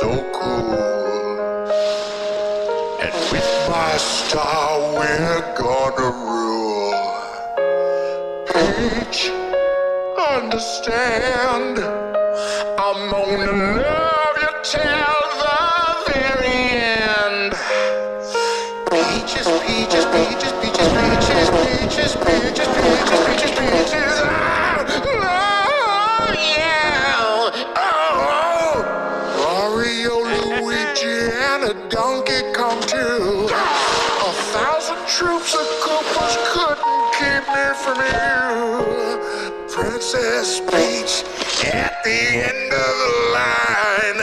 so cool. And with my star, we're gonna rule. Peach, understand, I'm gonna love you till the very end. Peaches, peaches, peaches, peaches, peaches, peaches, peaches, peaches, peaches, peaches. Oh, yeah. Oh, Mario, Luigi, and a Donkey Kong too. 1,000 troops of Koopas couldn't keep me from you. Princess Peach at the end of the line.